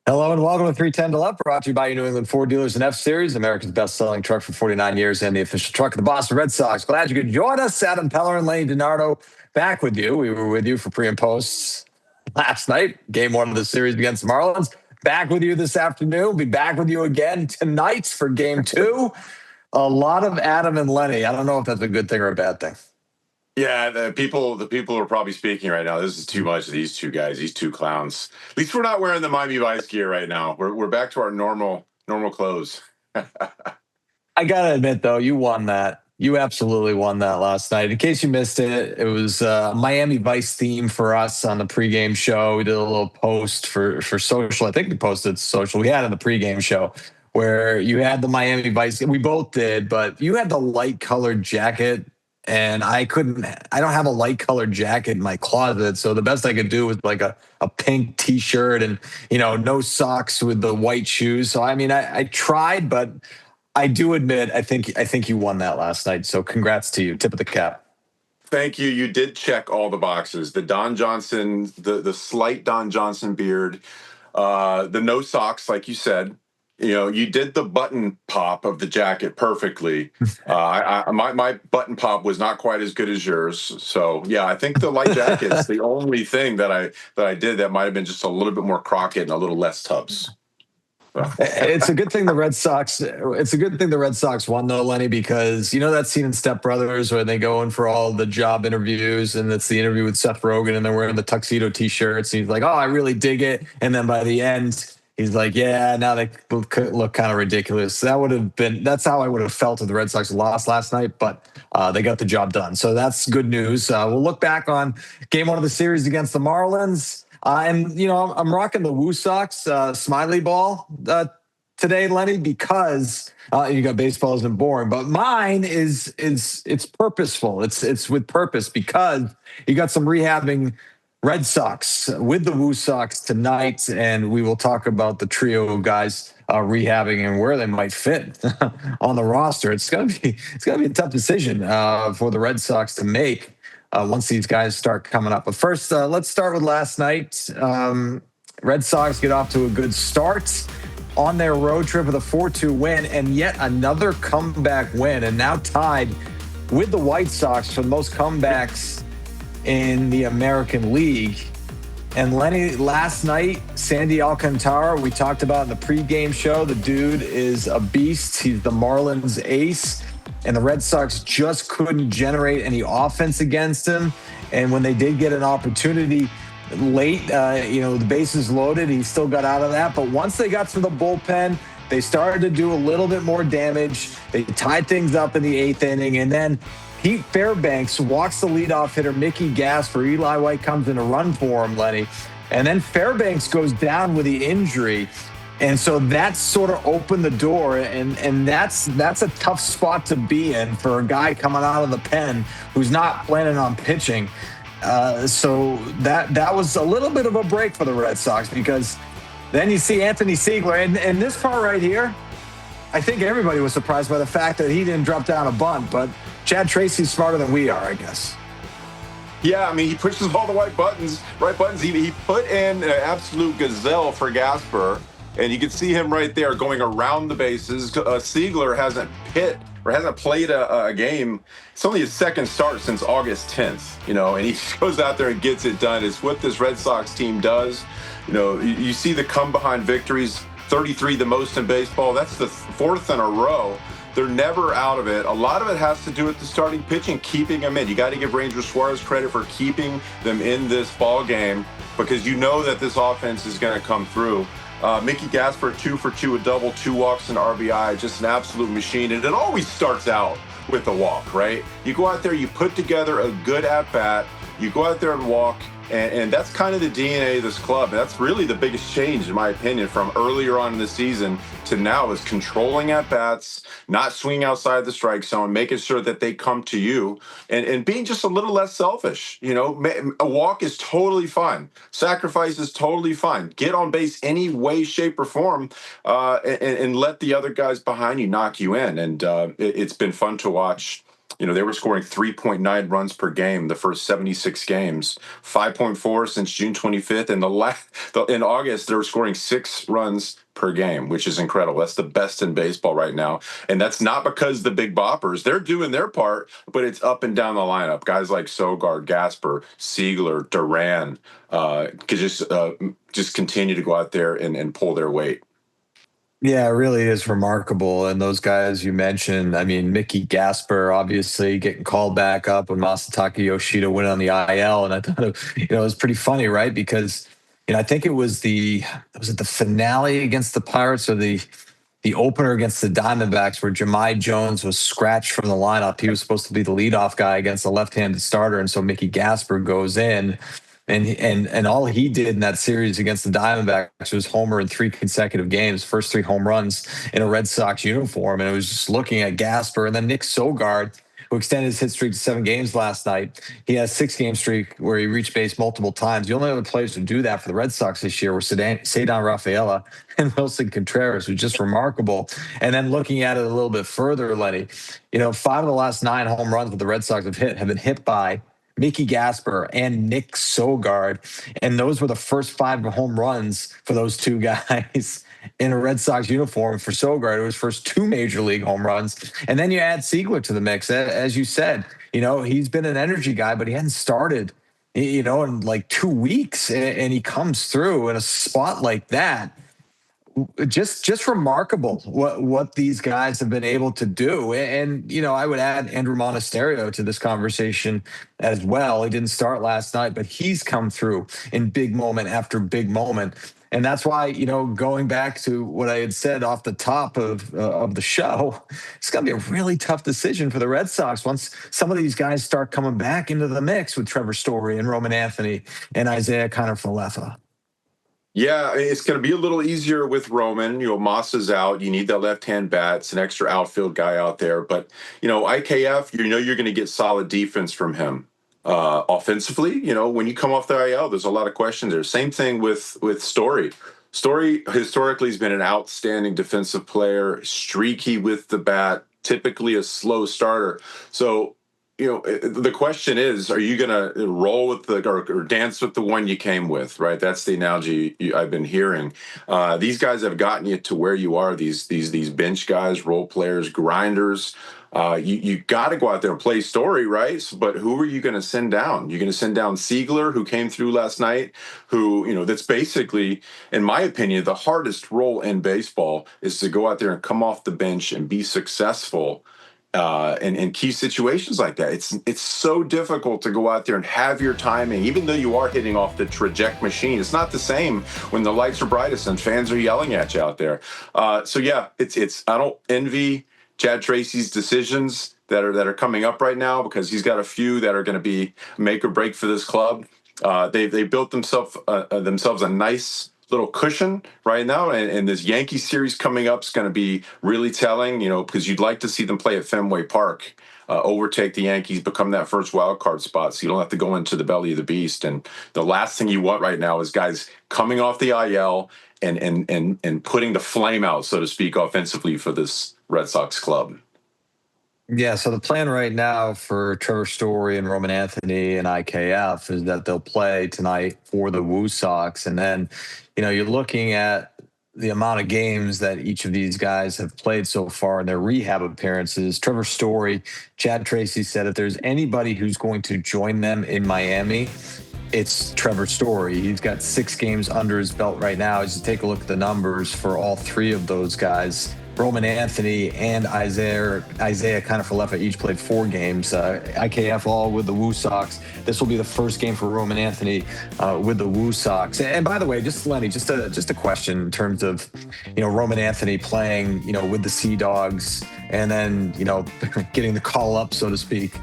Hello and welcome to 310 to Left, brought to you by your New England Ford dealers and F-Series, America's best-selling truck for 49 years and the official truck of the Boston Red Sox. Glad you could join us. Adam Peller and Lenny DiNardo back with you. We were with you for pre and posts last night, game one of the series against the Marlins. Back with you this afternoon. We'll be back with you again tonight for game two. A lot of Adam and Lenny. I don't know if that's a good thing or a bad thing. Yeah, the people are probably speaking right now. This is too much of these two guys, these two clowns. At least we're not wearing the Miami Vice gear right now. We're back to our normal clothes. I gotta admit, though, you won that. You absolutely won that last night. In case you missed it, it was Miami Vice theme for us on the pregame show. We did a little post for social. I think we posted social. We had it in the pregame show where you had the Miami Vice. We both did, but you had the light colored jacket. And I don't have a light colored jacket in my closet. So the best I could do was like a pink t-shirt and, no socks with the white shoes. So, I tried, but I do admit, I think you won that last night. So congrats to you. Tip of the cap. Thank you. You did check all the boxes. The Don Johnson, the slight Don Johnson beard, the no socks, like you said. You did the button pop of the jacket perfectly. My button pop was not quite as good as yours. So yeah, I think the light jacket's the only thing that I did that might have been just a little bit more Crockett and a little less Tubbs. It's a good thing the Red Sox. It's a good thing the Red Sox won, though, Lenny, because that scene in Step Brothers where they go in for all the job interviews, and it's the interview with Seth Rogen, and they're wearing the tuxedo T-shirts, and he's like, "Oh, I really dig it," and then by the end, he's like, "Yeah, now they look kind of ridiculous." That's how I would have felt if the Red Sox lost last night, but they got the job done, so that's good news. We'll look back on game one of the series against the Marlins. I'm rocking the Woo Sox smiley ball today, Lenny, because you got baseball isn't boring, but mine is it's purposeful. It's with purpose because you got some rehabbing Red Sox with the Woo Sox tonight, and we will talk about the trio of guys rehabbing and where they might fit on the roster. It's gonna be a tough decision for the Red Sox to make. Once these guys start coming up. But first, let's start with last night. Red Sox get off to a good start on their road trip with a 4-2 win and yet another comeback win, and now tied with the White Sox for the most comebacks in the American League. And Lenny, last night, Sandy Alcantara, we talked about in the pregame show, the dude is a beast. He's the Marlins ace. And the Red Sox just couldn't generate any offense against him. And when they did get an opportunity late, the bases loaded, he still got out of that. But once they got to the bullpen, they started to do a little bit more damage. They tied things up in the eighth inning. And then Pete Fairbanks walks the leadoff hitter, Mickey Gasper. Eli White comes in to run for him, Lenny. And then Fairbanks goes down with the injury. And so that sort of opened the door, and that's a tough spot to be in for a guy coming out of the pen who's not planning on pitching. So that was a little bit of a break for the Red Sox, because then you see Anthony Siegler, and this part right here, I think everybody was surprised by the fact that he didn't drop down a bunt, but Chad Tracy's smarter than we are, I guess. Yeah, he pushes all the right buttons. He put in an absolute gazelle for Gasper. And you can see him right there going around the bases. Siegler hasn't played a game. It's only his second start since August 10th, and he just goes out there and gets it done. It's what this Red Sox team does. You see the come behind victories, 33, the most in baseball. That's the fourth in a row. They're never out of it. A lot of it has to do with the starting pitching, keeping them in. You got to give Ranger Suarez credit for keeping them in this ball game, because you know that this offense is going to come through. Mickey Gasper, 2 for 2, a double, 2 walks, and RBI, just an absolute machine. And it always starts out with a walk, right? You go out there, you put together a good at-bat, you go out there and walk, and that's kind of the DNA of this club. That's really the biggest change, in my opinion, from earlier on in the season to now, is controlling at-bats, not swinging outside the strike zone, making sure that they come to you, and being just a little less selfish. A walk is totally fine. Sacrifice is totally fine. Get on base any way, shape, or form, and let the other guys behind you knock you in. And it's been fun to watch. They were scoring 3.9 runs per game the first 76 games, 5.4 since June 25th. And in August, they were scoring 6 runs per game, which is incredible. That's the best in baseball right now. And that's not because the big boppers, they're doing their part, but it's up and down the lineup. Guys like Sogard, Gasper, Siegler, Duran could just continue to go out there and pull their weight. Yeah, it really is remarkable. And those guys you mentioned, I mean, Mickey Gasper obviously getting called back up when Masataka Yoshida went on the IL. And I thought, it was pretty funny, right? Because, I think it was the finale against the Pirates or the opener against the Diamondbacks where Jahmai Jones was scratched from the lineup. He was supposed to be the leadoff guy against a left-handed starter. And so Mickey Gasper goes in. And all he did in that series against the Diamondbacks was homer in 3 consecutive games, first 3 home runs in a Red Sox uniform. And it was just looking at Gasper and then Nick Sogard, who extended his hit streak to 7 games last night. He has 6-game streak where he reached base multiple times. The only other players to do that for the Red Sox this year were Cedar Rafaela and Wilson Contreras, which is just remarkable. And then looking at it a little bit further, Lenny, 5 of the last 9 home runs that the Red Sox have been hit by Mickey Gasper and Nick Sogard. And those were the first 5 home runs for those 2 guys in a Red Sox uniform. For Sogard, it was first 2 major league home runs. And then you add Siegler to the mix. As you said, he's been an energy guy, but he hadn't started, in like 2 weeks. And he comes through in a spot like that. Just remarkable what these guys have been able to do. And I would add Andrew Monasterio to this conversation as well. He didn't start last night, but he's come through in big moment after big moment. And that's why, going back to what I had said off the top of the show, it's going to be a really tough decision for the Red Sox once some of these guys start coming back into the mix with Trevor Story and Roman Anthony and Isiah Kiner-Falefa. Yeah, it's going to be a little easier with Roman. Moss is out. You need that left-hand bat. It's an extra outfield guy out there. But, IKF, you're going to get solid defense from him. Offensively, when you come off the IL, there's a lot of questions there. Same thing with Story. Story historically has been an outstanding defensive player, streaky with the bat, typically a slow starter. So, the question is, are you going to roll with or dance with the one you came with, right? That's the analogy I've been hearing. These guys have gotten you to where you are. These bench guys, role players, grinders. You got to go out there and play Story, right? But who are you going to send down? You're going to send down Siegler, who came through last night, who, that's basically, in my opinion, the hardest role in baseball is to go out there and come off the bench and be successful in key situations like that. It's so difficult to go out there and have your timing, even though you are hitting off the traject machine. It's not the same when the lights are brightest and fans are yelling at you out there. So yeah, it's I don't envy Chad Tracy's decisions that are coming up right now, because he's got a few that are going to be make or break for this club. They built themselves a nice little cushion right now, and this Yankee series coming up is going to be really telling, because you'd like to see them play at Fenway Park, overtake the Yankees, become that first wild card spot, so you don't have to go into the belly of the beast. And the last thing you want right now is guys coming off the IL and putting the flame out, so to speak, offensively for this Red Sox club. Yeah, so the plan right now for Trevor Story and Roman Anthony and IKF is that they'll play tonight for the Woo Sox. And then, you're looking at the amount of games that each of these guys have played so far in their rehab appearances. Trevor Story, Chad Tracy said if there's anybody who's going to join them in Miami, it's Trevor Story. He's got 6 games under his belt right now. As you take a look at the numbers for all 3 of those guys, Roman Anthony and Isiah Kiner-Falefa each played 4 games. IKF all with the Woo Sox. This will be the first game for Roman Anthony with the Woo Sox. And by the way, Lenny, just a question in terms of, Roman Anthony playing, with the Sea Dogs and then, getting the call up, so to speak,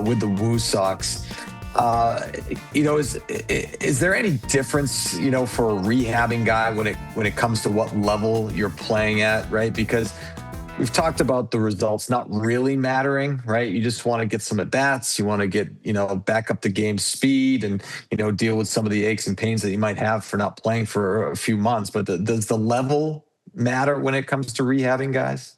with the Woo Sox. Is there any difference, for a rehabbing guy when it comes to what level you're playing at, right? Because we've talked about the results not really mattering, right? You just want to get some at bats, you want to get, back up the game speed and, deal with some of the aches and pains that you might have for not playing for a few months. But does the level matter when it comes to rehabbing guys?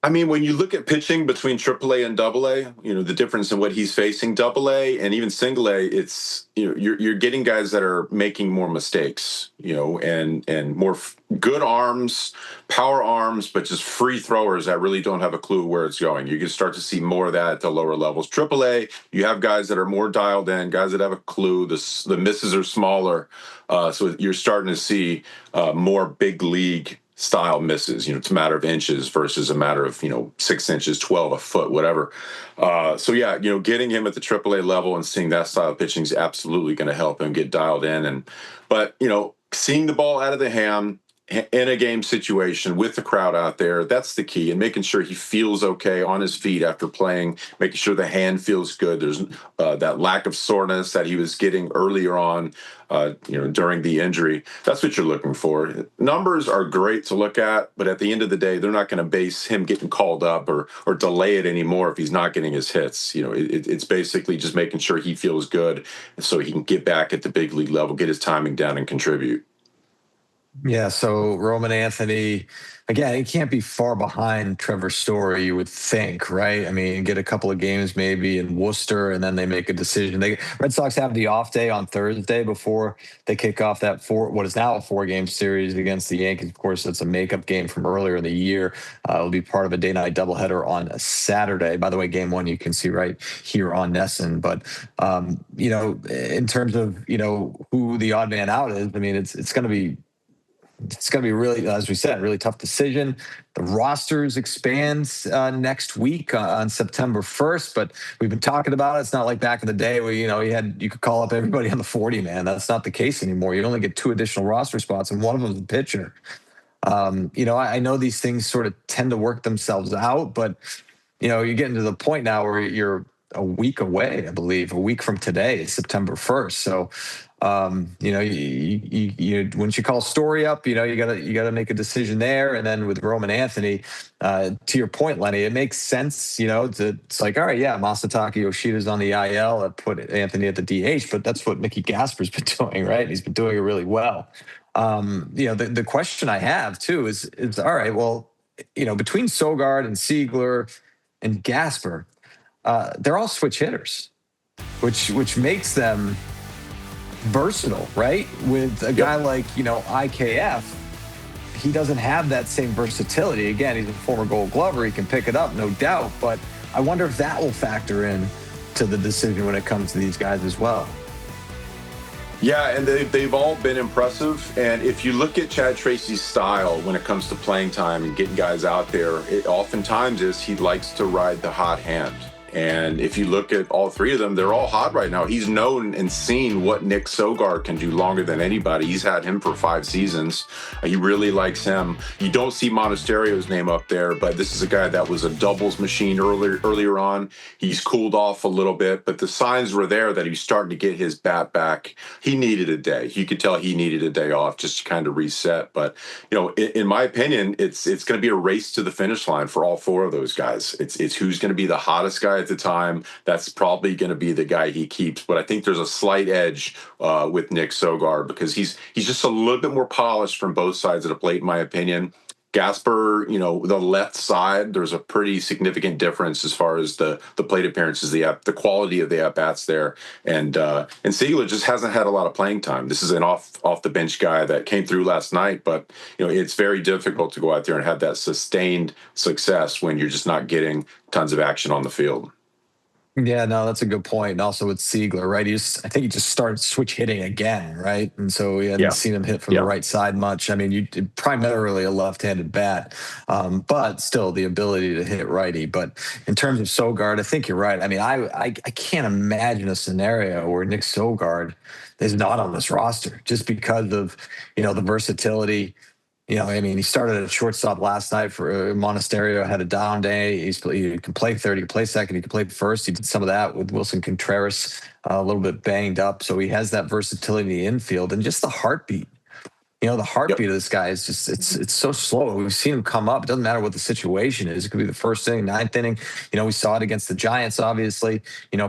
I mean, when you look at pitching between AAA and AA, the difference in what he's facing, AA and even single A, it's you're getting guys that are making more mistakes, and more good arms, power arms, but just free throwers that really don't have a clue where it's going. You can start to see more of that at the lower levels. AAA, you have guys that are more dialed in, guys that have a clue. The misses are smaller, so you're starting to see more big league style misses. It's a matter of inches versus a matter of 6 inches, 12, a foot, whatever. So yeah, getting him at the AAA level and seeing that style of pitching is absolutely going to help him get dialed in. But seeing the ball out of the hand in a game situation with the crowd out there, that's the key, and making sure he feels okay on his feet after playing, making sure the hand feels good. There's that lack of soreness that he was getting earlier on, during the injury. That's what you're looking for. Numbers are great to look at, but at the end of the day, they're not going to base him getting called up or delay it anymore if he's not getting his hits. It's basically just making sure he feels good so he can get back at the big league level, get his timing down, and contribute. Yeah, so Roman Anthony, again, he can't be far behind Trevor Story, you would think, right? I mean, get a couple of games maybe in Worcester, and then they make a decision. Red Sox have the off day on Thursday before they kick off what is now a 4-game series against the Yankees. Of course, it's a makeup game from earlier in the year. It'll be part of a day-night doubleheader on a Saturday. By the way, game 1 you can see right here on NESN. But in terms of who the odd man out is, I mean, it's going to be really, as we said, really tough decision. The rosters expands next week on September 1st, but we've been talking about it. It's not like back in the day where you could call up everybody on the 40 man. That's not the case anymore. You only get 2 additional roster spots, and one of them is the pitcher. I know these things sort of tend to work themselves out, but you're getting to the point now where you're a week away, I believe, a week from today, September 1st. So, once you call Story up, you gotta make a decision there. And then with Roman Anthony, to your point, Lenny, it makes sense. It's like, all right, yeah, Masataka Yoshida's on the IL. I put Anthony at the DH, but that's what Mickey Gasper's been doing, right? He's been doing it really well. The question I have too is all right, well, between Sogard and Siegler and Gasper, they're all switch hitters, which makes them versatile, right? With a guy like, IKF, he doesn't have that same versatility. Again, he's a former Gold Glover. He can pick it up, no doubt. But I wonder if that will factor in to the decision when it comes to these guys as well. Yeah, and they've all been impressive. And if you look at Chad Tracy's style when it comes to playing time and getting guys out there, it oftentimes is he likes to ride the hot hand. And if you look at all 3 of them, they're all hot right now. He's known and seen what Nick Sogard can do longer than anybody. He's had him for 5 seasons. He really likes him. You don't see Monasterio's name up there, but this is a guy that was a doubles machine earlier on. He's cooled off a little bit, but the signs were there that he was starting to get his bat back. He needed a day. You could tell he needed a day off just to kind of reset. But, in my opinion, it's going to be a race to the finish line for all 4 of those guys. It's who's going to be the hottest guy at the time. That's probably going to be the guy he keeps. But I think there's a slight edge with Nick Sogard because he's just a little bit more polished from both sides of the plate, in my opinion. Gasper, the left side, there's a pretty significant difference as far as the plate appearances, the quality of the at-bats there. And Siegler just hasn't had a lot of playing time. This is an off the bench guy that came through last night, but it's very difficult to go out there and have that sustained success when you're just not getting tons of action on the field. Yeah, no, that's a good point. And also with Siegler, right? I think he just started switch hitting again, right? And so we hadn't seen him hit from the right side much. I mean, you primarily a left-handed bat, but still the ability to hit righty. But in terms of Sogard, I think you're right. I mean, I can't imagine a scenario where Nick Sogard is not on this roster just because of, the versatility. He started at shortstop last night for Monasterio, had a down day. He can play third, he can play second, he can play first. He did some of that with Wilson Contreras, a little bit banged up. So he has that versatility in the infield and just the heartbeat. The heartbeat of this guy is just, it's so slow. We've seen him come up. It doesn't matter what the situation is. It could be the first inning, 9th inning. We saw it against the Giants, obviously,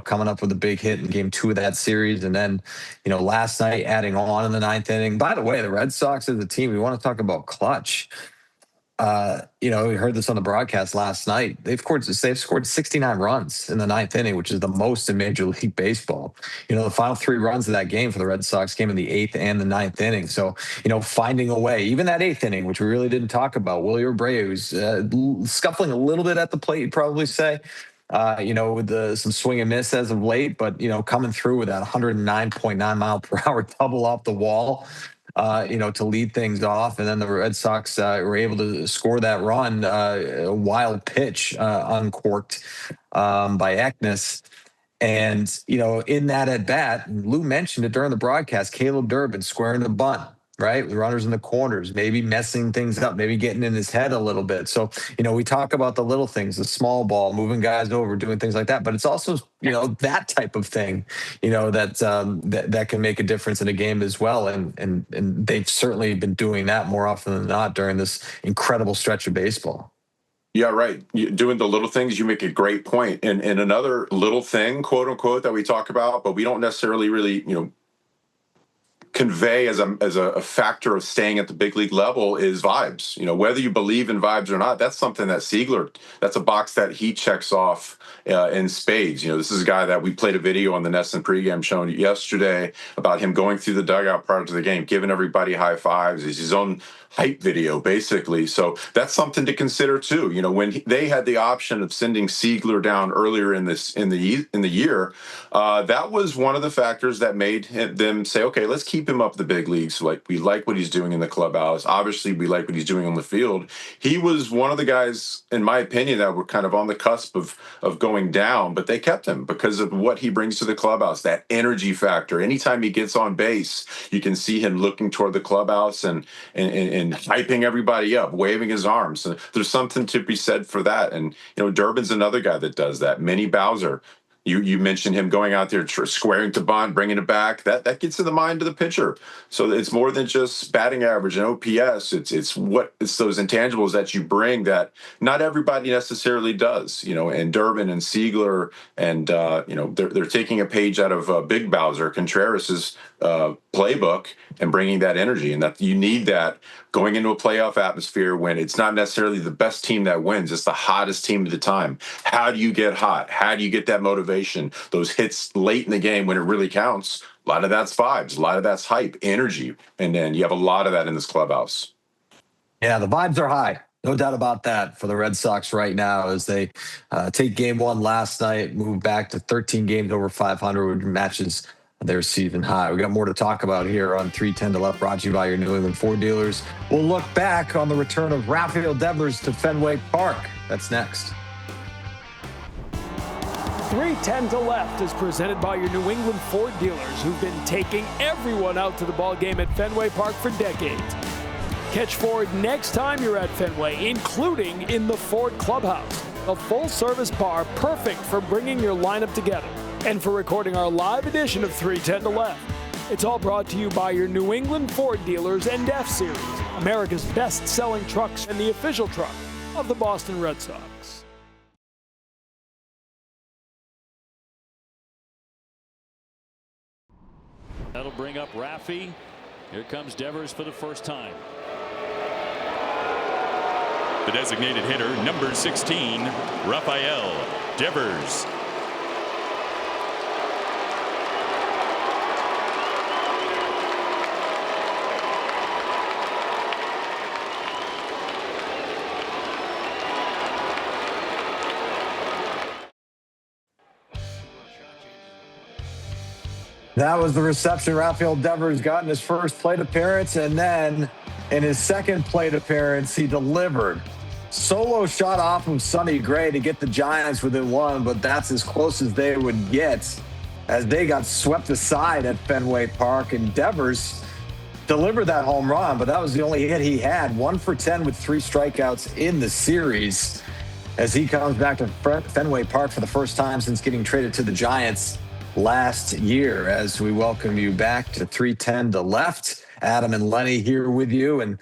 coming up with a big hit in game 2 of that series. And then, last night adding on in the 9th inning. By the way, the Red Sox as a team, we want to talk about clutch. We heard this on the broadcast last night. They've scored 69 runs in the ninth inning, which is the most in Major League Baseball. The final 3 runs of that game for the Red Sox came in the eighth and the ninth inning. So, finding a way, even that eighth inning, which we really didn't talk about, Willie Abreu's scuffling a little bit at the plate, you'd probably say. With some swing and miss as of late, but coming through with that 109.9 mile per hour double off the wall, to lead things off. And then the Red Sox were able to score that run, a wild pitch uncorked by Eknes. And, in that at bat, Lou mentioned it during the broadcast, Caleb Durbin squaring the bunt, right? With runners in the corners, maybe messing things up, maybe getting in his head a little bit. So, we talk about the little things, the small ball, moving guys over, doing things like that. But it's also, that type of thing, that can make a difference in a game as well. And they've certainly been doing that more often than not during this incredible stretch of baseball. Yeah, right. Doing the little things, you make a great point. And another little thing, quote unquote, that we talk about, but we don't necessarily really, convey as a factor of staying at the big league level is vibes. Whether you believe in vibes or not, that's something that Seigler, that's a box that he checks off in spades. This is a guy that we played a video on the NESN pregame show yesterday about him going through the dugout prior to the game, giving everybody high fives. It's his own hype video, basically. So that's something to consider too. When they had the option of sending Seigler down earlier in the year, that was one of the factors that made them say, okay, let's keep him up the big leagues. We like what he's doing in the clubhouse. Obviously, we like what he's doing on the field. He was one of the guys, in my opinion, that were kind of on the cusp of going down, but they kept him because of what he brings to the clubhouse, that energy factor. Anytime he gets on base, you can see him looking toward the clubhouse and hyping everybody up, waving his arms. So there's something to be said for that. And, Durbin's another guy that does that. Minnie Bowser. You mentioned him going out there squaring to bunt, bringing it back. That gets in the mind of the pitcher. So it's more than just batting average and OPS. It's those intangibles that you bring that not everybody necessarily does. And Durbin and Seigler and they're taking a page out of Big Bowser Contreras' playbook and bringing that energy, and that you need that going into a playoff atmosphere when it's not necessarily the best team that wins, it's the hottest team at the time. How do you get hot? How do you get that motivation? Those hits late in the game when it really counts. A lot of that's vibes, a lot of that's hype, energy, and then you have a lot of that in this clubhouse. Yeah, the vibes are high. No doubt about that for the Red Sox right now as they take game one last night, move back to 13 games over 500, which matches their season high. We got more to talk about here on 310 to Left, brought to you by your New England Ford dealers. We'll look back on the return of Rafael Devers to Fenway Park. That's next. 310 to Left is presented by your New England Ford dealers who've been taking everyone out to the ball game at Fenway Park for decades. Catch Ford next time you're at Fenway, including in the Ford Clubhouse, a full-service bar perfect for bringing your lineup together and for recording our live edition of 310 to Left. It's all brought to you by your New England Ford dealers and F-Series, America's best-selling trucks and the official truck of the Boston Red Sox. That'll bring up Rafi. Here comes Devers for the first time. The designated hitter, number 16, Rafael Devers. That was the reception Rafael Devers got in his first plate appearance, and then in his second plate appearance, he delivered. Solo shot off of Sonny Gray to get the Giants within one, but that's as close as they would get as they got swept aside at Fenway Park. And Devers delivered that home run, but that was the only hit he had. 1 for 10 with 3 strikeouts in the series as he comes back to Fenway Park for the first time since getting traded to the Giants last year. As we welcome you back to 310 to Left. Adam and Lenny here with you, and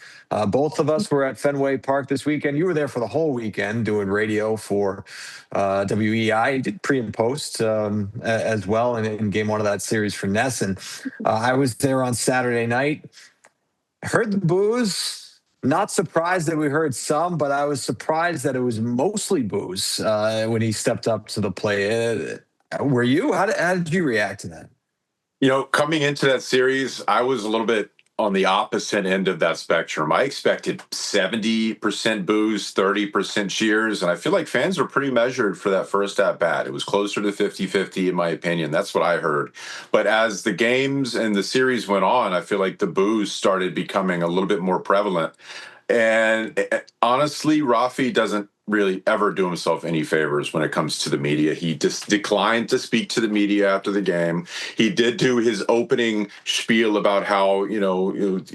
both of us were at Fenway Park this weekend. You were there for the whole weekend doing radio for WEI. You did pre and post as well in game one of that series for Ness. And I was there on Saturday night. Heard the boos, Not surprised that we heard some, but I was surprised that it was mostly boos when he stepped up to the plate. Were you? How did you react to that? Coming into that series, I was a little bit on the opposite end of that spectrum. I expected 70% boos, 30% cheers, and I feel like fans were pretty measured for that first at bat. It was closer to 50-50 in my opinion. That's what I heard. But as the games and the series went on, I feel like the boos started becoming a little bit more prevalent. And honestly, Rafi doesn't really ever do himself any favors when it comes to the media. He just declined to speak to the media after the game. He did do his opening spiel about how, he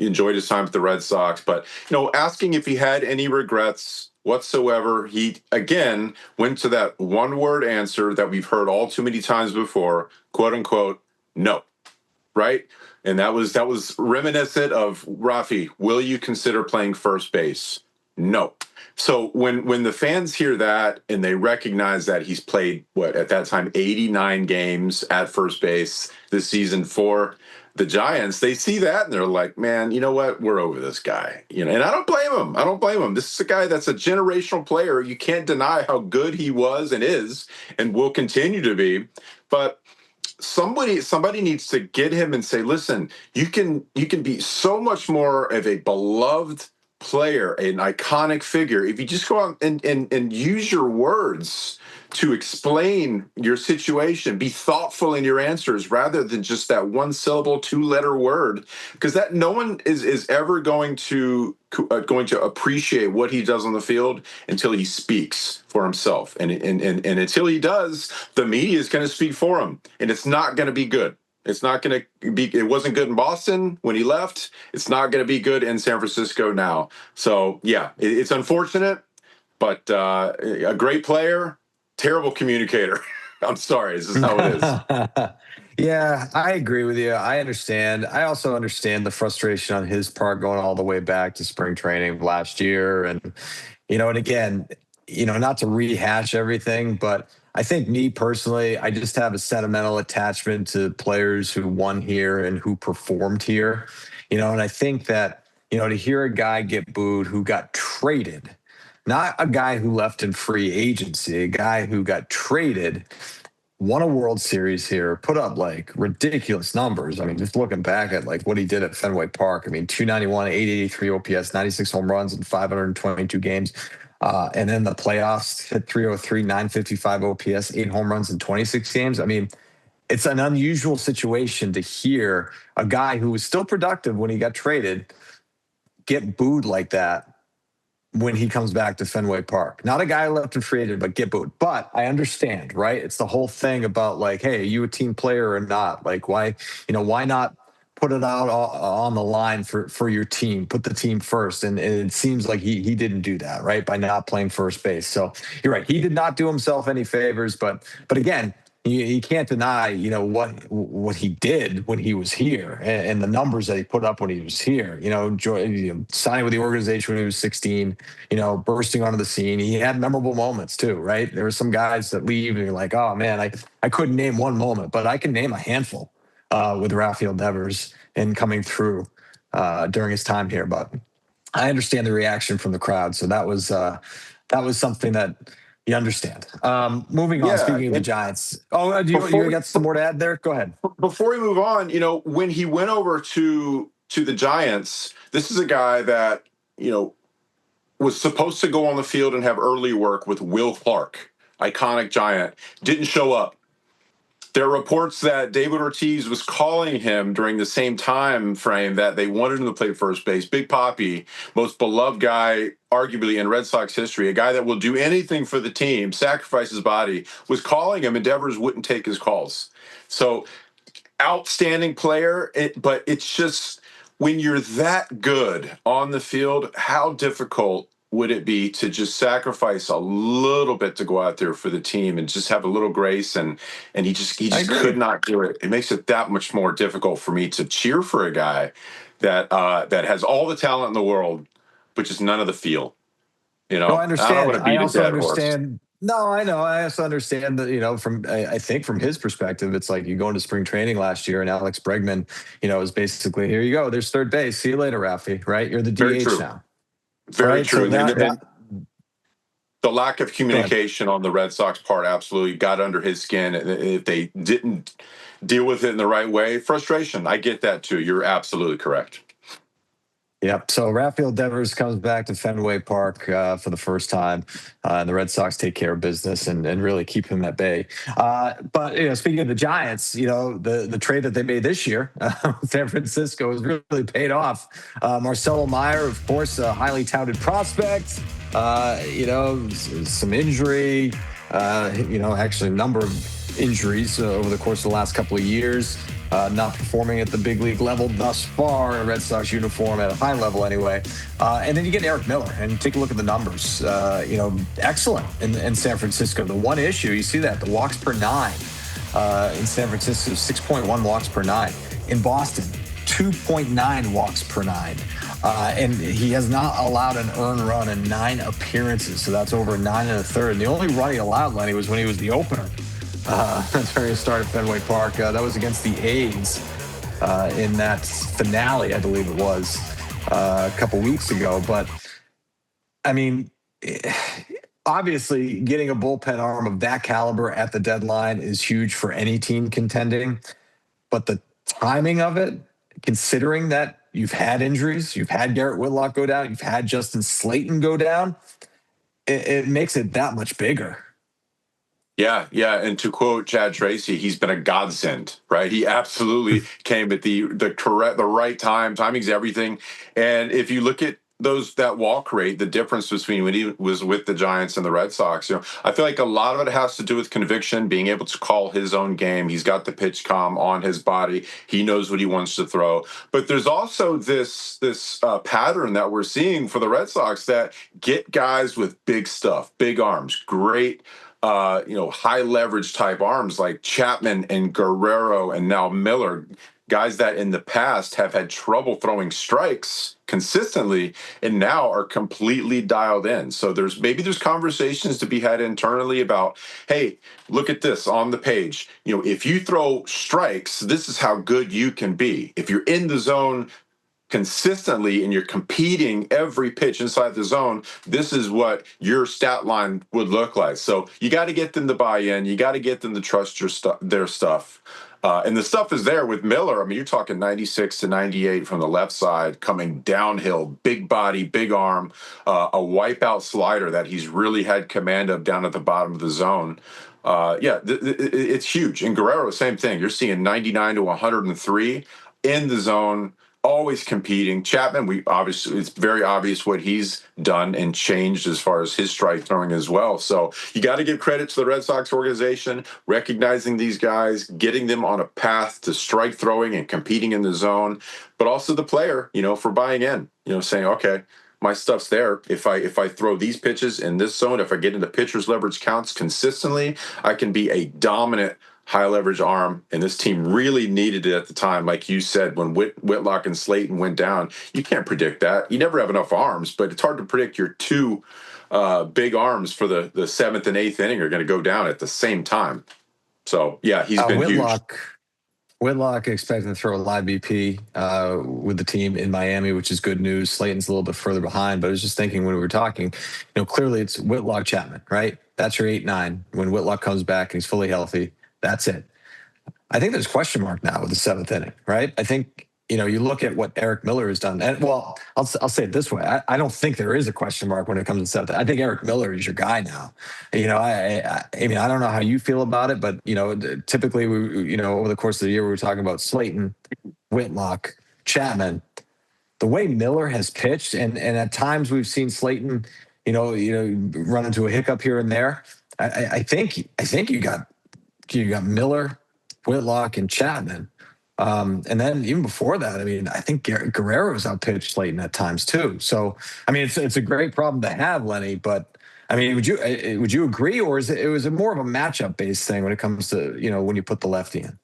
enjoyed his time with the Red Sox, but, asking if he had any regrets whatsoever, he again went to that one-word answer that we've heard all too many times before, quote unquote, no, right? And that was reminiscent of Rafi, will you consider playing first base? No. So when the fans hear that and they recognize that he's played, at that time, 89 games at first base this season for the Giants, they see that and they're like, man, you know what? We're over this guy. And I don't blame him. This is a guy that's a generational player. You can't deny how good he was and is and will continue to be. But somebody needs to get him and say, listen, you can be so much more of a beloved player, an iconic figure, if you just go out and use your words to explain your situation. Be thoughtful in your answers rather than just that one syllable, 2-letter word, because that no one is ever going to appreciate what he does on the field until he speaks for himself, and until he does, the media is going to speak for him, and it's not going to be good. It's not going to be. It wasn't good in Boston when he left. It's not going to be good in San Francisco now. So yeah, it's unfortunate, but a great player, terrible communicator. I'm sorry, this is how it is. Yeah, I agree with you. I understand. I also understand the frustration on his part going all the way back to spring training last year, and again, not to rehash everything, but I think me personally, I just have a sentimental attachment to players who won here and who performed here. And I think that, to hear a guy get booed who got traded, not a guy who left in free agency, a guy who got traded, won a World Series here, put up like ridiculous numbers. I mean, just looking back at like what he did at Fenway Park, I mean, 291, 883 OPS, 96 home runs in 522 games. And then the playoffs hit 303, 955 OPS, 8 home runs in 26 games. I mean, it's an unusual situation to hear a guy who was still productive when he got traded get booed like that when he comes back to Fenway Park. Not a guy left and free agent, but get booed. But I understand, right? It's the whole thing about like, hey, are you a team player or not? Like, why not put it out on the line for your team, put the team first. And it seems like he didn't do that, right? By not playing first base. So you're right. He did not do himself any favors, but again, you can't deny, what he did when he was here and the numbers that he put up when he was here, signing with the organization when he was 16, bursting onto the scene. He had memorable moments too, right? There were some guys that leave and you're like, oh man, I couldn't name one moment, but I can name a handful with Rafael Devers and coming through during his time here. But I understand the reaction from the crowd. So that was something that you understand. Moving on, speaking of the Giants. Oh, you got some more to add there? Go ahead. Before we move on, when he went over to the Giants, this is a guy that, was supposed to go on the field and have early work with Will Clark, iconic Giant, didn't show up. There are reports that David Ortiz was calling him during the same time frame that they wanted him to play first base. Big Papi, most beloved guy, arguably in Red Sox history, a guy that will do anything for the team, sacrifice his body, was calling him, and Devers wouldn't take his calls. So, outstanding player, but it's just when you're that good on the field, how difficult would it be to just sacrifice a little bit to go out there for the team and just have a little grace? And he just could not do it. It makes it that much more difficult for me to cheer for a guy that has all the talent in the world, but just none of the feel. No, I understand. I don't want to beat I also a dead understand. horse. No, I know. I also understand that, I think from his perspective, it's like you go into spring training last year and Alex Bregman, is basically, here you go. There's third base. See you later, Rafi, right? You're the DH now. Very Right. true. So And the lack of communication on the Red Sox part absolutely got under his skin. If they didn't deal with it in the right way, frustration. I get that too. You're absolutely correct. Yep. So Rafael Devers comes back to Fenway Park for the first time, and the Red Sox take care of business and really keep him at bay. But speaking of the Giants, the trade that they made this year, San Francisco, has really paid off. Marcelo Meyer, of course, a highly touted prospect. Some injury. Actually a number of injuries over the course of the last couple of years. Not performing at the big league level thus far in a Red Sox uniform at a high level anyway. And then you get Erik Miller and take a look at the numbers. Excellent in San Francisco. The one issue, you see that, the walks per nine in San Francisco, 6.1 walks per nine. In Boston, 2.9 walks per nine. And he has not allowed an earned run in 9 appearances. So that's over 9 1/3. And the only run he allowed, Lenny, was when he was the opener. During his start at Fenway Park. That was against the A's in that finale, I believe it was, a couple weeks ago. But, I mean, obviously getting a bullpen arm of that caliber at the deadline is huge for any team contending. But the timing of it, considering that you've had injuries, you've had Garrett Whitlock go down, you've had Justin Slayton go down, it makes it that much bigger. Yeah. And to quote Chad Tracy, he's been a godsend, right? He absolutely came at the right time. Timing's everything. And if you look at that walk rate, the difference between when he was with the Giants and the Red Sox, I feel like a lot of it has to do with conviction, being able to call his own game. He's got the pitch comm on his body. He knows what he wants to throw. But there's also this pattern that we're seeing for the Red Sox that get guys with big stuff, big arms, great high leverage type arms like Chapman and Guerrero and now Miller, guys that in the past have had trouble throwing strikes consistently and now are completely dialed in. So there's conversations to be had internally about, hey, look at this on the page. If you throw strikes, this is how good you can be. If you're in the zone consistently and you're competing every pitch inside the zone, this is what your stat line would look like. So you got to get them to buy in. You got to get them to trust their stuff. And the stuff is there with Miller. I mean, you're talking 96 to 98 from the left side, coming downhill, big body, big arm, a wipeout slider that he's really had command of down at the bottom of the zone. It's huge. And Guerrero, same thing. You're seeing 99 to 103 in the zone, always competing. Chapman, it's very obvious what he's done and changed as far as his strike throwing as well. So you got to give credit to the Red Sox organization, recognizing these guys, getting them on a path to strike throwing and competing in the zone, but also the player, for buying in, saying, okay, my stuff's there. If I throw these pitches in this zone, if I get into pitcher's leverage counts consistently, I can be a dominant high leverage arm, and this team really needed it at the time. Like you said, when Whitlock and Slayton went down, you can't predict that. You never have enough arms, but it's hard to predict your two big arms for the 7th and 8th inning are going to go down at the same time. So, yeah, he's been huge. Whitlock expected to throw a live BP with the team in Miami, which is good news. Slayton's a little bit further behind, but I was just thinking when we were talking, clearly it's Whitlock Chapman, right? That's your 8-9. When Whitlock comes back and he's fully healthy, that's it. I think there's a question mark now with the 7th inning, right? I think, you look at what Erik Miller has done. And, well, I'll say it this way. I don't think there is a question mark when it comes to 7th. I think Erik Miller is your guy now. I mean, I don't know how you feel about it, but, typically, over the course of the year, we were talking about Slayton, Whitlock, Chapman. The way Miller has pitched, and at times we've seen Slayton, run into a hiccup here and there. I think you got Miller, Whitlock, and Chapman. And then even before that, I mean, I think Guerrero's outpitched Slayton at times too. So, I mean, it's a great problem to have, Lenny. But I mean, would you agree, or is it more of a matchup based thing when it comes to when you put the lefty in?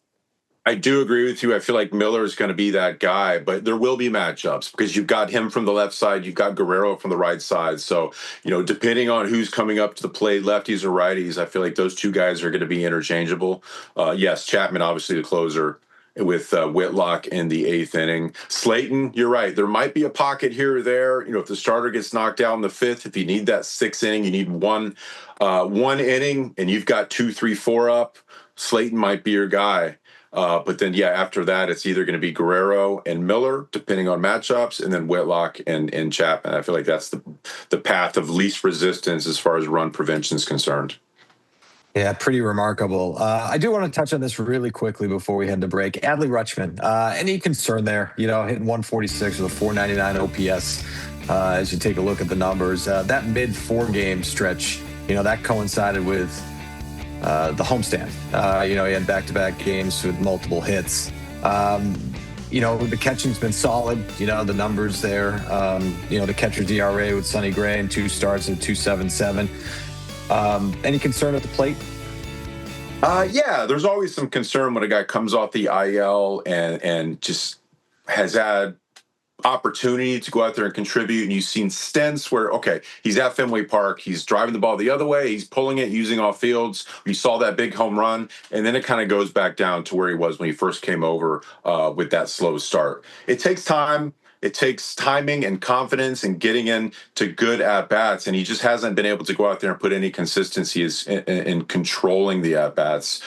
I do agree with you. I feel like Miller is going to be that guy, but there will be matchups because you've got him from the left side, you've got Guerrero from the right side. So, depending on who's coming up to the plate, lefties or righties, I feel like those two guys are going to be interchangeable. Yes, Chapman, obviously the closer, with Whitlock in the 8th inning. Slayton, you're right. There might be a pocket here or there. If the starter gets knocked out in the 5th, if you need that 6th inning, you need one inning, and you've got 2, 3, 4 up. Slayton might be your guy. But then, after that, it's either going to be Guerrero and Miller, depending on matchups, and then Whitlock and Chapman. I feel like that's the path of least resistance as far as run prevention is concerned. Yeah, pretty remarkable. I do want to touch on this really quickly before we head to break. Adley Rutschman, any concern there? Hitting 146 with a 499 OPS. As you take a look at the numbers, that mid 4-game stretch, that coincided with the homestand. He had back-to-back games with multiple hits. The catching's been solid. The numbers there. The catcher's ERA with Sonny Gray and 2 starts at 2.77. Any concern at the plate? There's always some concern when a guy comes off the IL and just has had opportunity to go out there and contribute. And you've seen stints where, he's at Fenway Park, he's driving the ball the other way, he's pulling it using off fields. You saw that big home run, and then it kind of goes back down to where he was when he first came over with that slow start. It takes time. It takes timing and confidence and getting into good at-bats, and he just hasn't been able to go out there and put any consistency in controlling the at-bats.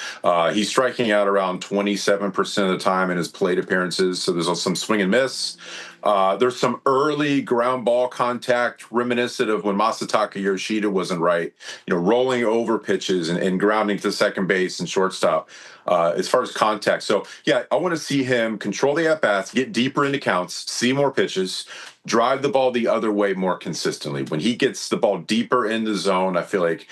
He's striking out around 27% of the time in his plate appearances, so there's some swing and miss. There's some early ground ball contact reminiscent of when Masataka Yoshida wasn't right, rolling over pitches and grounding to second base and shortstop as far as contact. So, I want to see him control the at-bats, get deeper into counts, see more pitches, drive the ball the other way more consistently. When he gets the ball deeper in the zone, I feel like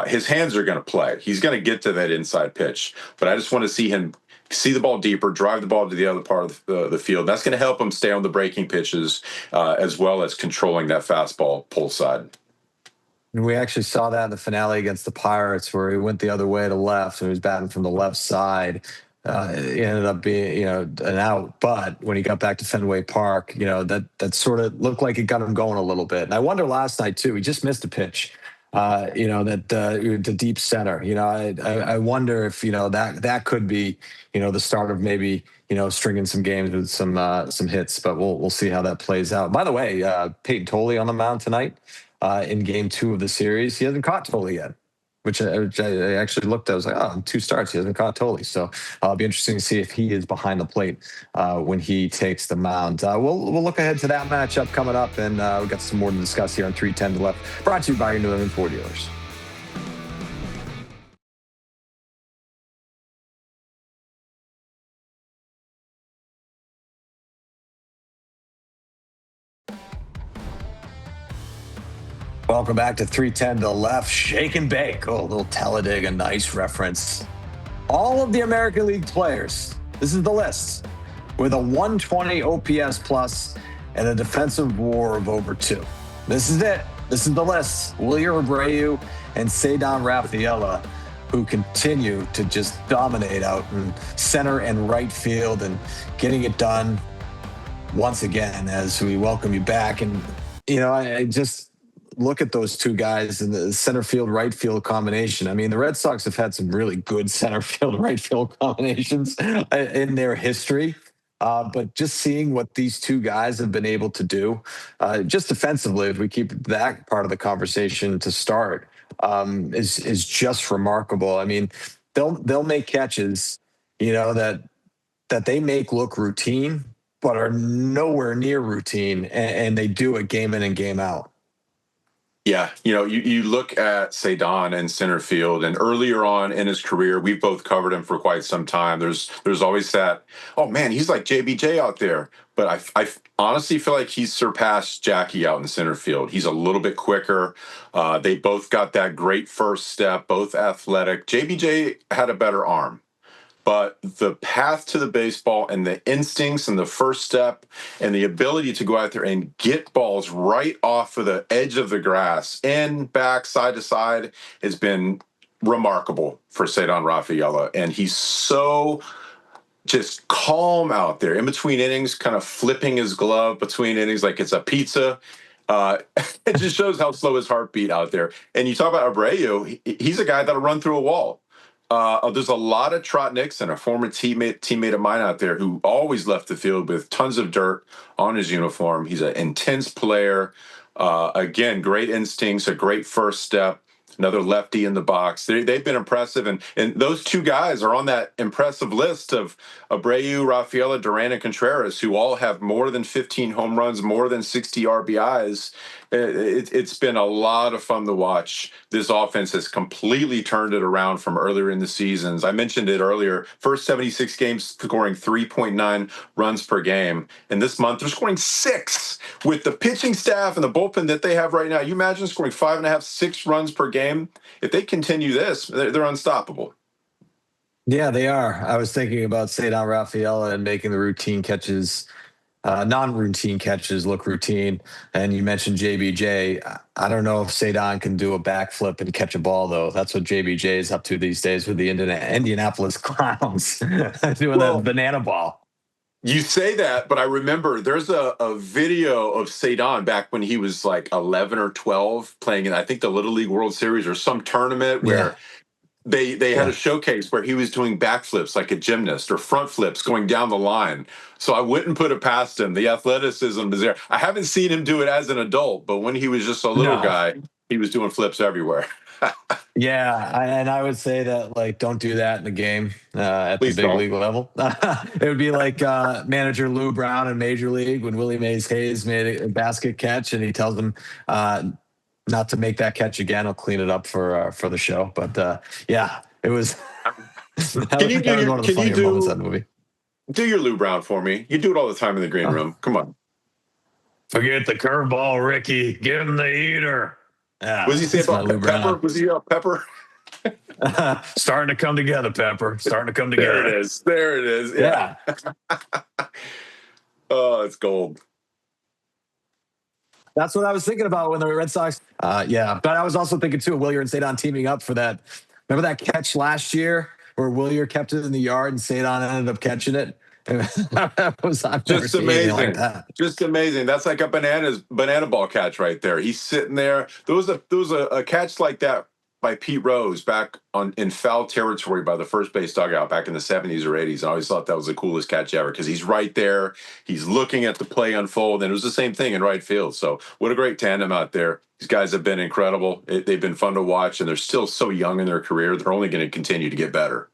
his hands are going to play. He's going to get to that inside pitch. But I just want to see him see the ball deeper, drive the ball to the other part of the field. That's going to help him stay on the breaking pitches as well as controlling that fastball pull side. And we actually saw that in the finale against the Pirates where he went the other way to left and he was batting from the left side. It ended up being, an out. But when he got back to Fenway Park, that sort of looked like it got him going a little bit. And I wonder last night, too, he just missed a pitch. The deep center. I wonder if that could be the start of maybe stringing some games with some hits. But we'll see how that plays out. By the way, Peyton Tolley on the mound tonight in Game 2 of the series. He hasn't caught Tolley yet, which I actually looked at. I was like, 2 starts. He hasn't caught Tolley. So it'll be interesting to see if he is behind the plate when he takes the mound. We'll look ahead to that matchup coming up, and we've got some more to discuss here on 310 to Left, brought to you by your New England Ford dealers. Welcome back to 310 to the Left. Shake and bake. Oh, a little Talladega nice reference. All of the American League players, this is the list, with a 120 OPS plus and a defensive WAR of over 2. This is it. This is the list. Wilyer Abreu and Ceddanne Rafaela, who continue to just dominate out in center and right field and getting it done once again as we welcome you back. And, I just look at those two guys in the center field, right field combination. I mean, the Red Sox have had some really good center field, right field combinations in their history. But just seeing what these two guys have been able to do, just defensively, if we keep that part of the conversation to start, is just remarkable. I mean, they'll make catches, that they make look routine, but are nowhere near routine, and they do it game in and game out. Yeah, you look at Ceddanne in center field, and earlier on in his career, we've both covered him for quite some time. There's always that, oh man, he's like JBJ out there. But I honestly feel like he's surpassed Jackie out in center field. He's a little bit quicker. They both got that great first step, both athletic. JBJ had a better arm. But the path to the baseball and the instincts and the first step and the ability to go out there and get balls right off of the edge of the grass, in, back, side to side, has been remarkable for Ceddanne Rafaela. And he's so just calm out there in between innings, kind of flipping his glove between innings like it's a pizza. It just shows how slow his heartbeat out there. And you talk about Abreu, he's a guy that'll run through a wall. There's a lot of Trotnicks, a former teammate of mine out there who always left the field with tons of dirt on his uniform. He's an intense player. Again, great instincts, a great first step. Another lefty in the box. They've been impressive, and those two guys are on that impressive list of Abreu, Rafaela, Duran, and Contreras, who all have more than 15 home runs, more than 60 RBIs. It's been a lot of fun to watch. This offense has completely turned it around from earlier in the seasons. I mentioned it earlier. First 76 games scoring 3.9 runs per game. And this month they're scoring 6 with the pitching staff and the bullpen that they have right now. You imagine scoring 5.5, 6 runs per game? If they continue this, they're unstoppable. Yeah, they are. I was thinking about Cedar Rafaela and making the routine catches, non-routine catches look routine. And you mentioned JBJ. I don't know if Cedar can do a backflip and catch a ball, though. That's what JBJ is up to these days with the Indianapolis Clowns doing that banana ball. You say that, but I remember there's a video of Cedar back when he was like 11 or 12 playing in, I think, the Little League World Series or some tournament where they had a showcase where he was doing backflips like a gymnast or front flips going down the line. So I wouldn't put it past him. The athleticism is there. I haven't seen him do it as an adult, but when he was just a little guy, he was doing flips everywhere. And I would say that, like, don't do that in the game at the big league level. It would be like manager Lou Brown in Major League when Willie Mays Hayes made a basket catch, and he tells him not to make that catch again. I'll clean it up for the show. But it was. Can you do one of the funnier moments of that movie? Do your Lou Brown for me. You do it all the time in the green room. Come on. Forget the curveball, Ricky. Give him the eater. Yeah, was he saying about Pepper? Was he Pepper? Starting to come together, Pepper. Starting to come together. There it is. There it is. Yeah. Oh, it's gold. That's what I was thinking about when the Red Sox. But I was also thinking too, Wilyer and Cedar teaming up for that. Remember that catch last year where Wilyer kept it in the yard and Cedar ended up catching it? That was just amazing. Like that. Just amazing. That's like a banana ball catch right there. He's sitting there. There was a catch like that by Pete Rose back in foul territory by the first base dugout back in the 70s or 80s. And I always thought that was the coolest catch ever because he's right there. He's looking at the play unfold, and it was the same thing in right field. So what a great tandem out there. These guys have been incredible. They've been fun to watch, and they're still so young in their career. They're only going to continue to get better.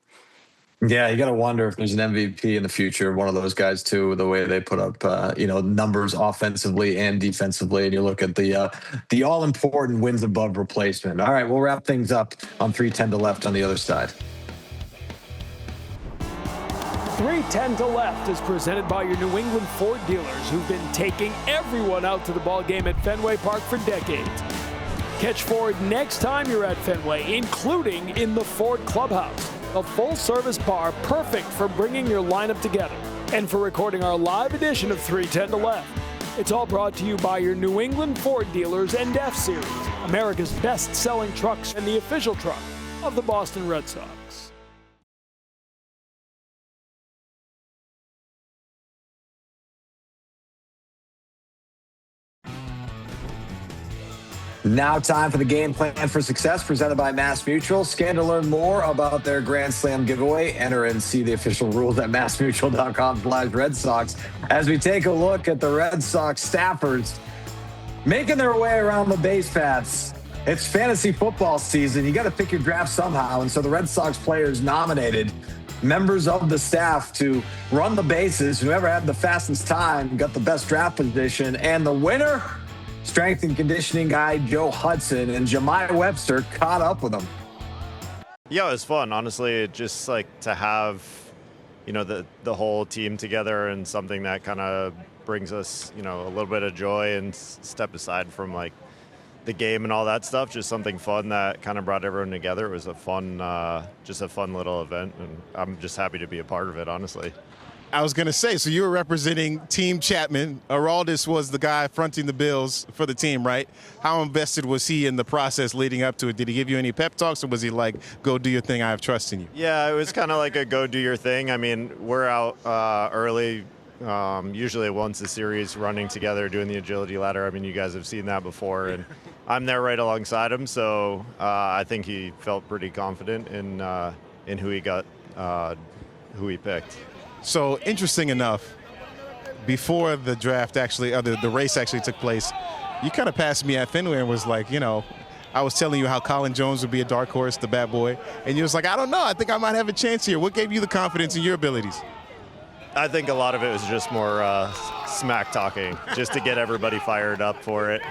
Yeah, you got to wonder if there's an MVP in the future, one of those guys too, the way they put up, numbers offensively and defensively. And you look at the all-important wins above replacement. All right, we'll wrap things up on 3:10 to left on the other side. 3:10 to left is presented by your New England Ford dealers who've been taking everyone out to the ball game at Fenway Park for decades. Catch Ford next time you're at Fenway, including in the Ford Clubhouse, a full-service bar perfect for bringing your lineup together and for recording our live edition of 3:10 to left. It's all brought to you by your New England Ford dealers and F-Series, America's best-selling trucks and the official truck of the Boston Red Sox. Now time for the game plan for success presented by Mass Mutual. Scan to learn more about their Grand Slam giveaway. Enter and see the official rules at massmutual.com/Red Sox as we take a look at the Red Sox staffers making their way around the base paths. It's fantasy football season. You got to pick your draft somehow. And so the Red Sox players nominated members of the staff to run the bases. Whoever had the fastest time got the best draft position. And the winner, strength and conditioning guy Joe Hudson, and Jemai Webster caught up with him. Yeah, it was fun. Honestly, just like to have, the whole team together and something that kind of brings us, a little bit of joy and step aside from like the game and all that stuff. Just something fun that kind of brought everyone together. It was a fun, little event, and I'm just happy to be a part of it, honestly. I was going to say, so you were representing Team Chapman. Araldis was the guy fronting the bills for the team, right? How invested was he in the process leading up to it? Did he give you any pep talks, or was he like, go do your thing, I have trust in you? Yeah, it was kind of like a go do your thing. I mean, we're out early, usually once a series running together, doing the agility ladder. I mean, you guys have seen that before, and I'm there right alongside him. So I think he felt pretty confident in in who he picked. So interesting enough, before the draft actually, the race actually took place, you kind of passed me at Fenway and was like, I was telling you how Colin Jones would be a dark horse, the bat boy, and you was like, I don't know, I think I might have a chance here. What gave you the confidence in your abilities? I think a lot of it was just more smack talking, just to get everybody fired up for it.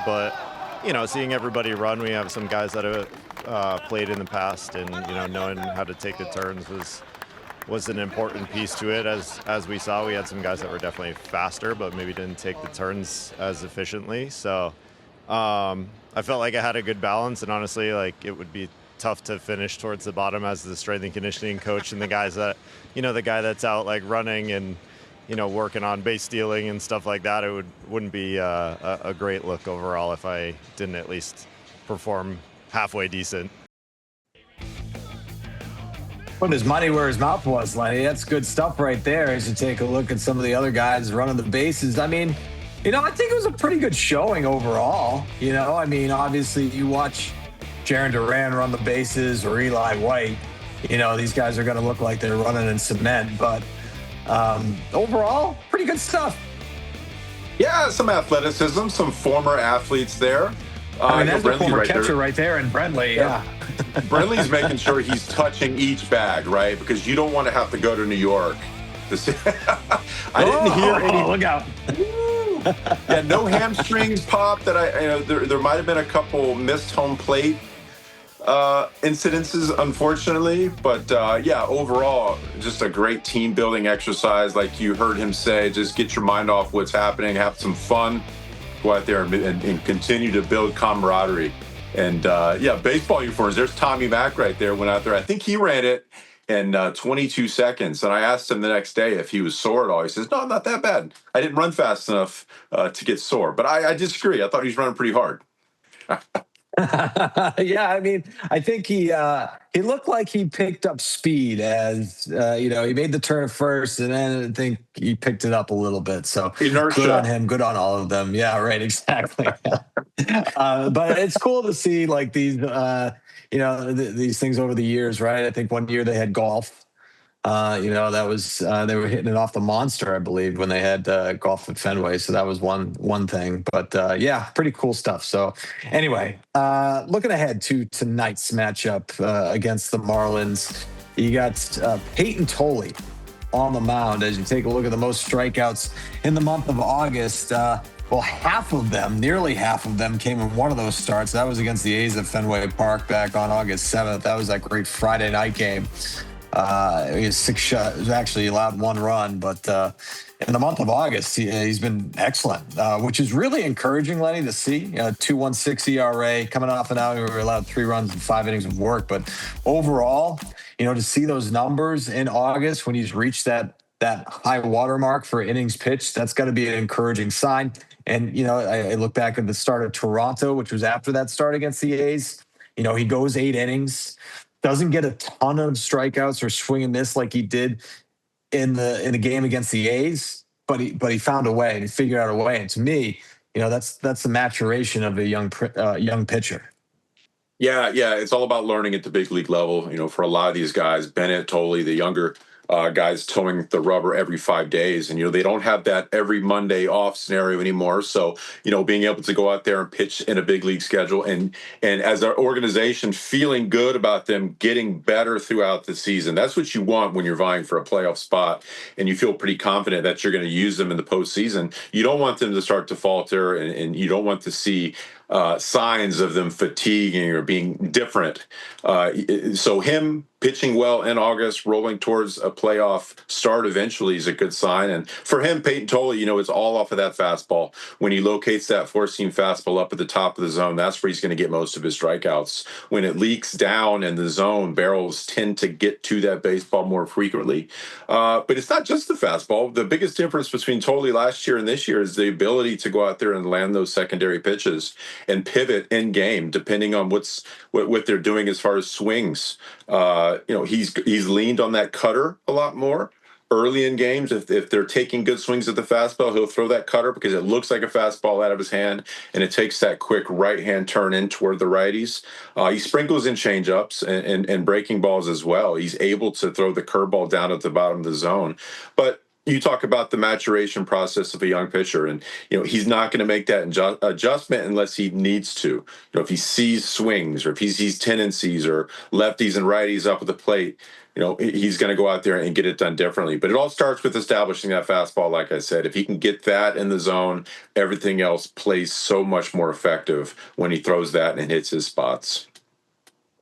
But seeing everybody run, we have some guys that have played in the past, and knowing how to take the turns was an important piece to it. As we saw, we had some guys that were definitely faster, but maybe didn't take the turns as efficiently. So I felt like I had a good balance, and honestly, like, it would be tough to finish towards the bottom as the strength and conditioning coach and the guys that, the guy that's out like running and, working on base stealing and stuff like that. It wouldn't be a great look overall if I didn't at least perform halfway decent. Put his money where his mouth was, Lenny. That's good stuff right there as you take a look at some of the other guys running the bases. I mean, I think it was a pretty good showing overall. Obviously you watch Jaron Duran run the bases or Eli White, these guys are going to look like they're running in cement, but overall, pretty good stuff. Yeah, some athleticism, some former athletes there. That's a former catcher right there, and Brentley, yeah. Brentley's making sure he's touching each bag, right? Because you don't want to have to go to New York. I didn't hear any. Look out. Yeah, no hamstrings popped. There might have been a couple missed home plate incidences, unfortunately, but overall, just a great team building exercise. Like you heard him say, just get your mind off what's happening, have some fun, go out there and continue to build camaraderie. And baseball uniforms. There's Tommy Mack right there. Went out there. I think he ran it in 22 seconds. And I asked him the next day if he was sore at all. He says, "No, not that bad. I didn't run fast enough to get sore." But I disagree. I thought he was running pretty hard. Yeah, I think he looked like he picked up speed as he made the turn first, and then I think he picked it up a little bit. So inertia. Good on him, good on all of them. Yeah, right, exactly. But it's cool to see like these these things over the years, right? I think one year they had golf. That was they were hitting it off the monster, I believe, when they had golf at Fenway. So that was one thing. But pretty cool stuff. So anyway, looking ahead to tonight's matchup against the Marlins, you got Peyton Tolley on the mound as you take a look at the most strikeouts in the month of August. Nearly half of them came in one of those starts. That was against the A's at Fenway Park back on August 7th. That was that great Friday night game. He has 6 shots. He was actually allowed 1 run, but in the month of August, he's been excellent, which is really encouraging, Lenny, to see. 2.16 ERA coming off an outing where we were allowed 3 runs in 5 innings of work. But overall, to see those numbers in August when he's reached that high water mark for innings pitched, that's got to be an encouraging sign. And, I look back at the start of Toronto, which was after that start against the A's. He goes 8 innings. Doesn't get a ton of strikeouts or swing and miss like he did in the game against the A's, but he found a way and he figured out a way. And to me, that's the maturation of a young pitcher. Yeah, it's all about learning at the big league level. For a lot of these guys, Bennett, Tolley, the younger guys towing the rubber every 5 days. And, they don't have that every Monday off scenario anymore. So, being able to go out there and pitch in a big league schedule and as an organization feeling good about them getting better throughout the season. That's what you want when you're vying for a playoff spot and you feel pretty confident that you're going to use them in the postseason. You don't want them to start to falter and you don't want to see signs of them fatiguing or being different. So him pitching well in August, rolling towards a playoff start eventually is a good sign. And for him, Peyton Tolley, it's all off of that fastball. When he locates that 4-seam fastball up at the top of the zone, that's where he's going to get most of his strikeouts. When it leaks down in the zone, barrels tend to get to that baseball more frequently. But it's not just the fastball. The biggest difference between Tolley last year and this year is the ability to go out there and land those secondary pitches and pivot in game, depending on what they're doing as far as swings. He's leaned on that cutter a lot more. early in games, if they're taking good swings at the fastball, he'll throw that cutter because it looks like a fastball out of his hand, and it takes that quick right-hand turn in toward the righties. He sprinkles in changeups and breaking balls as well. He's able to throw the curveball down at the bottom of the zone. But you talk about the maturation process of a young pitcher, and he's not going to make that adjustment unless he needs to. If he sees swings, or if he sees tendencies, or lefties and righties up at the plate, he's going to go out there and get it done differently. But it all starts with establishing that fastball. Like I said, if he can get that in the zone, everything else plays so much more effective when he throws that and hits his spots.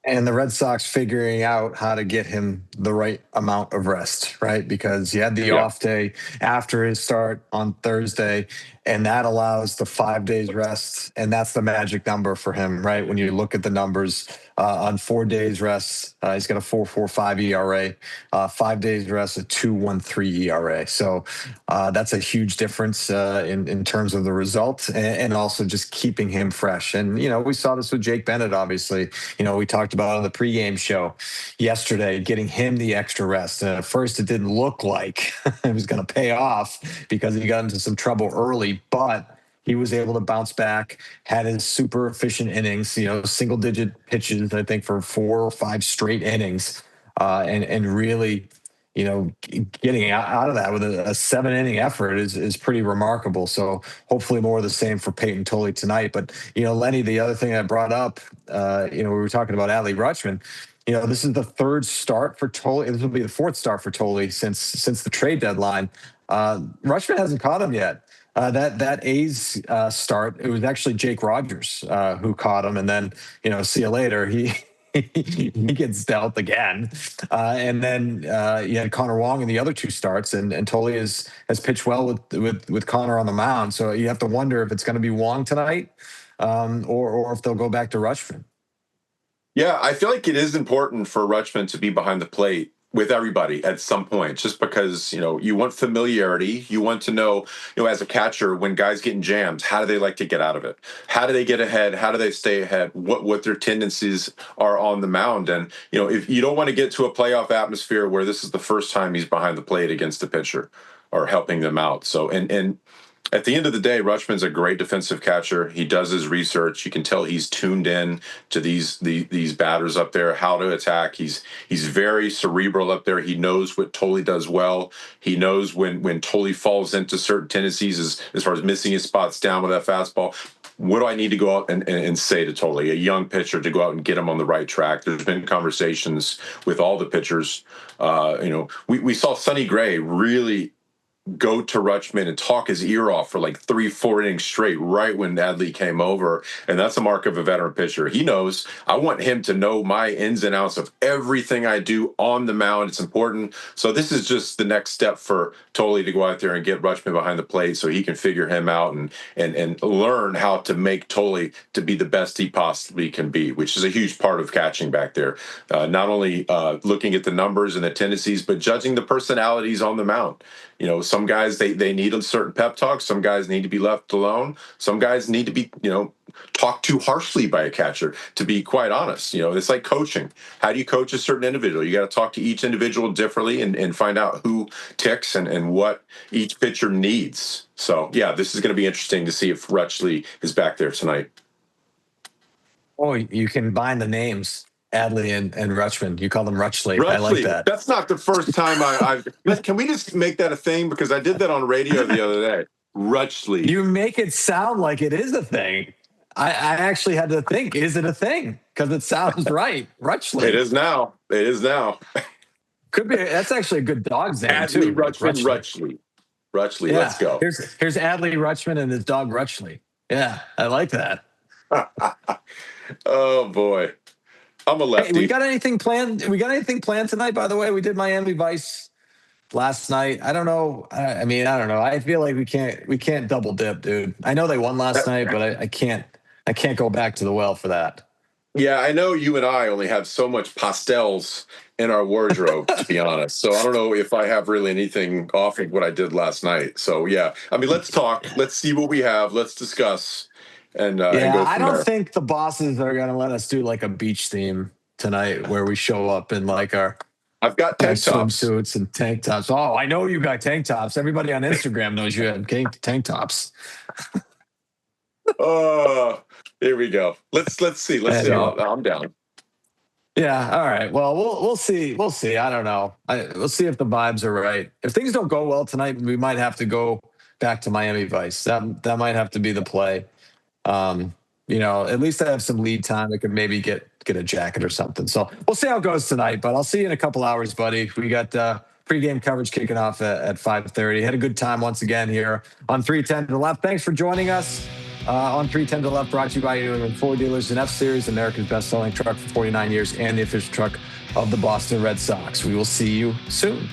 And the Red Sox figuring out how to get him the right amount of rest, right? Because he had the off day after his start on Thursday, and that allows the 5 days rest. And that's the magic number for him, right? When you look at the numbers on 4 days rest, he's got a 4.45 ERA, 5 days rest, a 2.13 ERA. So that's a huge difference in terms of the result, and also just keeping him fresh. And, we saw this with Jake Bennett, obviously. We talked about on the pregame show yesterday, getting him the extra rest. And at first it didn't look like it was going to pay off because he got into some trouble early, but he was able to bounce back, had his super efficient innings, single digit pitches, I think, for 4 or 5 straight innings, and really, getting out of that with a 7-inning effort is pretty remarkable. So hopefully more of the same for Peyton Tolley tonight. But, Lenny, the other thing I brought up, we were talking about Adley Rutschman. This is the 3rd start for Tolley. This will be the 4th start for Tolley since the trade deadline. Rutschman hasn't caught him yet. That A's start, it was actually Jake Rogers who caught him, and then see you later. He gets dealt again, and then you had Connor Wong in the other 2 starts, and Tolley has pitched well with Connor on the mound. So you have to wonder if it's going to be Wong tonight, or if they'll go back to Rutschman. Yeah, I feel like it is important for Rutschman to be behind the plate with everybody at some point, just because, you want familiarity. You want to know, as a catcher, when guys get in jams, how do they like to get out of it? How do they get ahead? How do they stay ahead? What their tendencies are on the mound? And, if you don't want to get to a playoff atmosphere where this is the first time he's behind the plate against a pitcher or helping them out. So, and at the end of the day, Rutschman's a great defensive catcher. He does his research. You can tell he's tuned in to these batters up there, how to attack. He's very cerebral up there. He knows what Tolley does well. He knows when Tolley falls into certain tendencies as far as missing his spots down with that fastball. What do I need to go out and say to Tolley, a young pitcher, to go out and get him on the right track? There's been conversations with all the pitchers. We saw Sonny Gray really go to Rutschman and talk his ear off for like 3-4 innings straight right when Adley came over. And that's a mark of a veteran pitcher. He knows I want him to know my ins and outs of everything I do on the mound. It's important. So this is just the next step for Tolley to go out there and get Rutschman behind the plate so he can figure him out and learn how to make Tolley to be the best he possibly can be, which is a huge part of catching back there. Not only looking at the numbers and the tendencies, but judging the personalities on the mound. Some guys, they need a certain pep talk. Some guys need to be left alone. Some guys need to be, talked to harshly by a catcher, to be quite honest. It's like coaching. How do you coach a certain individual? You got to talk to each individual differently and find out who ticks and what each pitcher needs. So, yeah, this is going to be interesting to see if Rutschman is back there tonight. Oh, you can bind the names. Adley and Rutschman. You call them Rutschley. I like that. That's not the first time I've. Can we just make that a thing? Because I did that on radio the other day. Rutschley. You make it sound like it is a thing. I actually had to think, is it a thing? Because it sounds right. Rutschley. It is now. Could be. That's actually a good dog's name, Adley, too. Rutschley. Rutschley, yeah. Let's go. Here's Adley Rutschman and his dog Rutschley. Yeah, I like that. Oh, boy. I'm a lefty. Hey, we got anything planned tonight, by the way? We did Miami Vice last night. I don't know. I don't know. I feel like we can't double dip, dude. I know they won last night, but I can't go back to the well for that. Yeah, I know you and I only have so much pastels in our wardrobe, to be honest. So I don't know if I have really anything off of what I did last night. So yeah, let's talk. Let's see what we have. Let's discuss. And go from I don't there. think the bosses are going to let us do like a beach theme tonight where we show up in like our I've got tank tops. Swimsuits and tank tops. Oh, I know you got tank tops. Everybody on Instagram knows you have tank tops. Oh, here we go. Let's see. Let's see. I'm down. Yeah. All right. Well, we'll see. We'll see. I don't know. We'll see if the vibes are right. If things don't go well tonight, we might have to go back to Miami Vice. That might have to be the play. At least I have some lead time. I could maybe get a jacket or something. So we'll see how it goes tonight. But I'll see you in a couple hours, buddy. We got pregame coverage kicking off at 5:30. Had a good time once again here on 310 to the Left. Thanks for joining us. On 310 to the Left, brought to you by New England Ford Dealers and F-Series, America's best-selling truck for 49 years, and the official truck of the Boston Red Sox. We will see you soon.